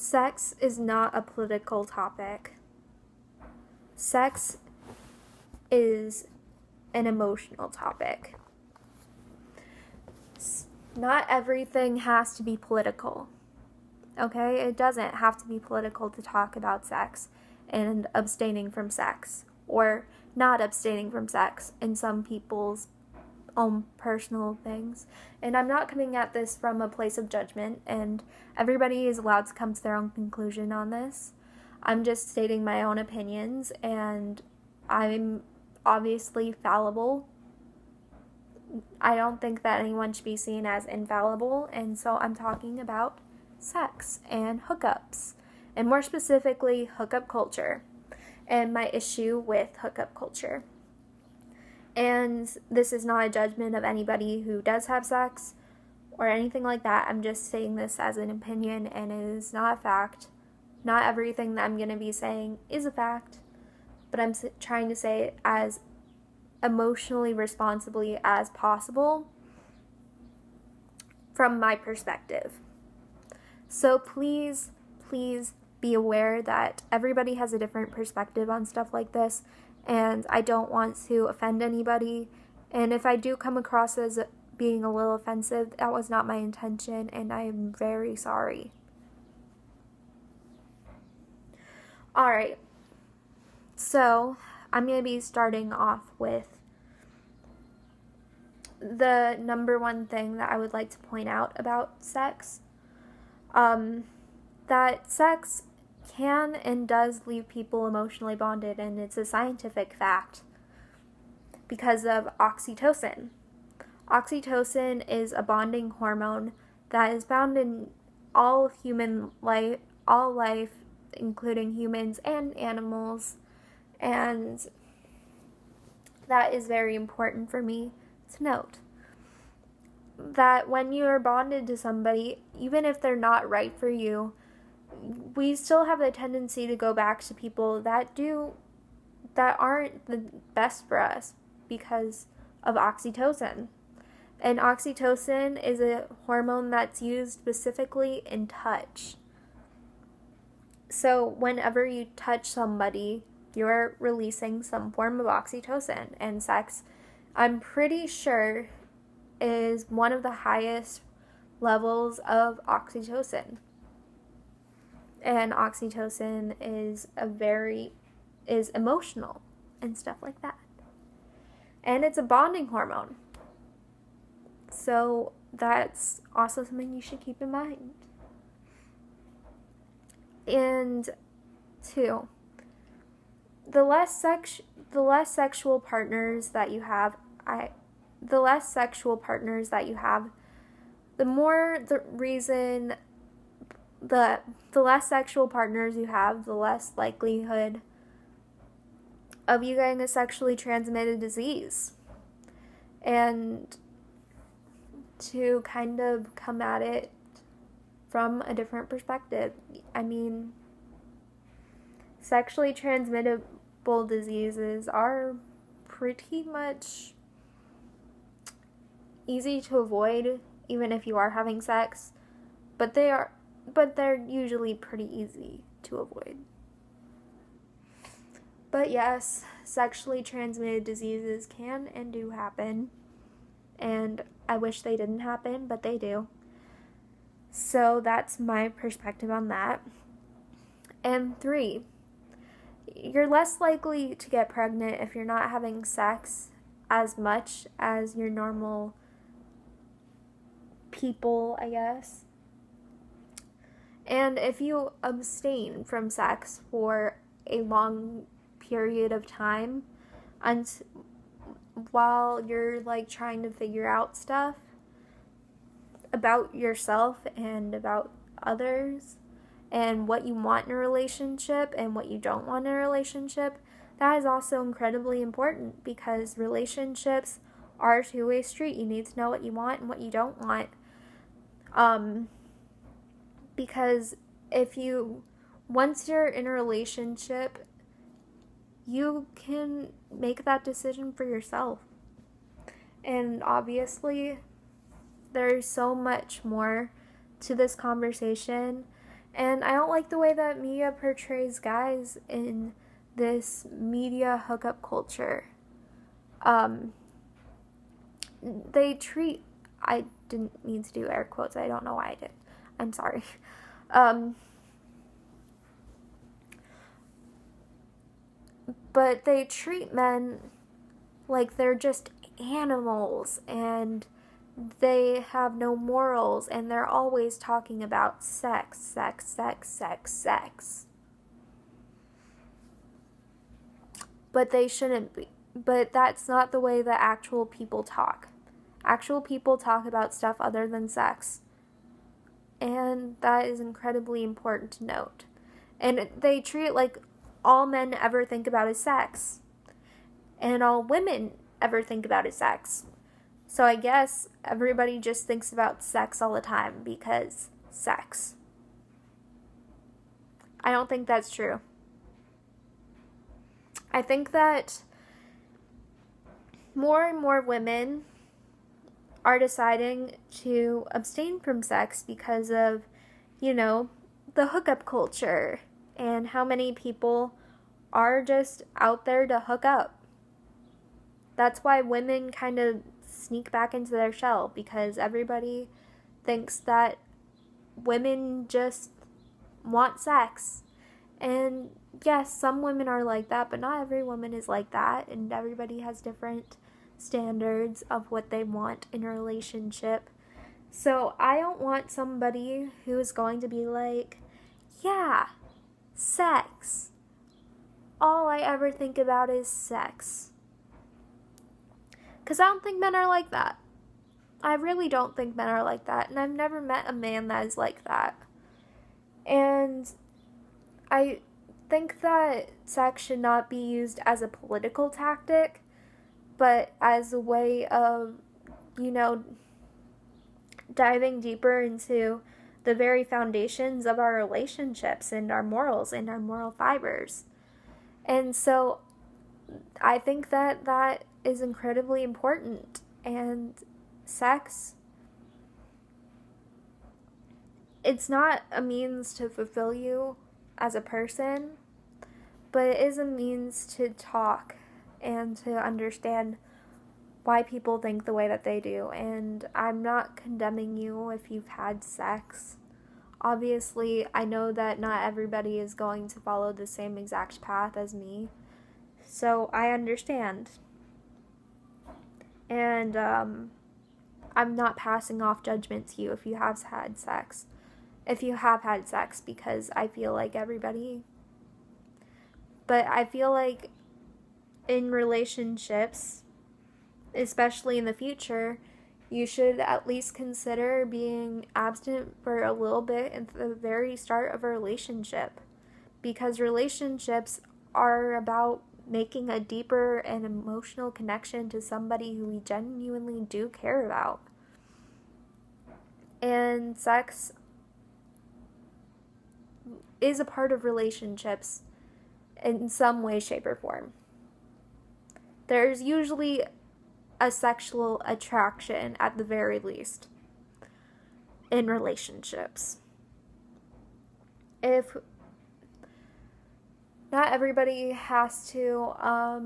Sex is not a political topic. Sex is an emotional topic. Not everything has to be political. Okay? It doesn't have to be political to talk about sex and abstaining from sex, or not abstaining from sex in some people's own personal things. And I'm not coming at this from a place of judgment, and everybody is allowed to come to their own conclusion on this. I'm just stating my own opinions, and I'm obviously fallible. I don't think that anyone should be seen as infallible, and so I'm talking about sex and hookups, and more specifically, hookup culture, and my issue with hookup culture. And this is not a judgment of anybody who does have sex or anything like that. I'm just saying this as an opinion, and it is not a fact. Not everything that I'm going to be saying is a fact, but I'm trying to say it as emotionally responsibly as possible from my perspective. So please be aware that everybody has a different perspective on stuff like this, and I don't want to offend anybody. And if I do come across as being a little offensive, that was not my intention, and I am very sorry. Alright, so I'm going to be starting off with the number one thing that I would like to point out about sex. That sex can and does leave people emotionally bonded, and it's a scientific fact because of oxytocin. Oxytocin is a bonding hormone that is found in all life, including humans and animals, and that is very important for me to note. That when you are bonded to somebody, even if they're not right for you, we still have the tendency to go back to people that aren't the best for us because of oxytocin. And oxytocin is a hormone that's used specifically in touch. So whenever you touch somebody, you're releasing some form of oxytocin. And sex, I'm pretty sure, is one of the highest levels of oxytocin. And oxytocin is emotional and stuff like that. And it's a bonding hormone. So that's also something you should keep in mind. And 2, the less sexual partners that you have, the less sexual partners you have, the less likelihood of you getting a sexually transmitted disease. And to kind of come at it from a different perspective, I mean, sexually transmittable diseases are pretty much easy to avoid, even if you are having sex, but they're usually pretty easy to avoid. But yes, sexually transmitted diseases can and do happen, and I wish they didn't happen, but they do. So that's my perspective on that. And 3, you're less likely to get pregnant if you're not having sex as much as your normal people, I guess. And if you abstain from sex for a long period of time while you're trying to figure out stuff about yourself and about others and what you want in a relationship and what you don't want in a relationship, that is also incredibly important, because relationships are a two-way street. You need to know what you want and what you don't want. Because once you're in a relationship, you can make that decision for yourself. And obviously, there's so much more to this conversation, And I don't like the way that media portrays guys in this media hookup culture. They treat, I didn't mean to do air quotes, I don't know why I did. I'm sorry. But they treat men like they're just animals and they have no morals and they're always talking about sex, sex, sex, sex, sex. But they shouldn't be. But that's not the way that actual people talk. Actual people talk about stuff other than sex. And that is incredibly important to note. And they treat it like all men ever think about is sex. And all women ever think about is sex. So I guess everybody just thinks about sex all the time because sex. I don't think that's true. I think that more and more women are deciding to abstain from sex because of, the hookup culture and how many people are just out there to hook up. That's why women kind of sneak back into their shell, because everybody thinks that women just want sex. And yes, some women are like that, but not every woman is like that, and everybody has different standards of what they want in a relationship. So I don't want somebody who is going to be like, yeah, sex. All I ever think about is sex. Because I don't think men are like that. I really don't think men are like that. And I've never met a man that is like that. And I think that sex should not be used as a political tactic, but as a way of, diving deeper into the very foundations of our relationships and our morals and our moral fibers. And so I think that that is incredibly important. And sex, it's not a means to fulfill you as a person, but it is a means to talk and to understand why people think the way that they do. And I'm not condemning you if you've had sex. Obviously, I know that not everybody is going to follow the same exact path as me, so I understand. And I'm not passing off judgment to you if you have had sex. If you have had sex, because I feel like everybody. But I feel like in relationships, especially in the future, you should at least consider being abstinent for a little bit at the very start of a relationship. Because relationships are about making a deeper and emotional connection to somebody who we genuinely do care about. And sex is a part of relationships in some way, shape, or form. There's usually a sexual attraction at the very least in relationships. If not everybody has to, I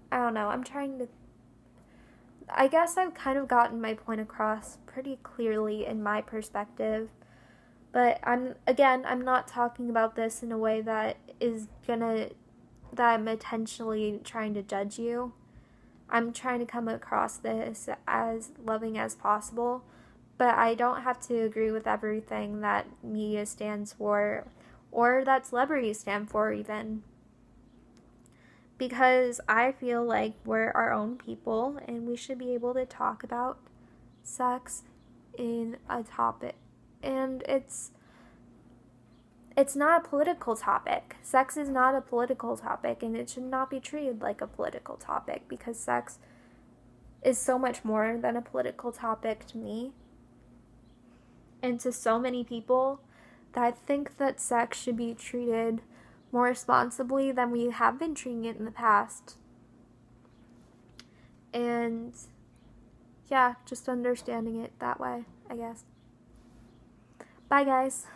don't know, I guess I've kind of gotten my point across pretty clearly in my perspective, but I'm not talking about this in a way that I'm intentionally trying to judge you. I'm trying to come across this as loving as possible, but I don't have to agree with everything that media stands for or that celebrities stand for even. Because I feel like we're our own people and we should be able to talk about sex in a topic. And it's not a political topic. Sex is not a political topic, and it should not be treated like a political topic, because sex is so much more than a political topic to me and to so many people, that I think that sex should be treated more responsibly than we have been treating it in the past. And yeah, just understanding it that way, I guess. Bye, guys.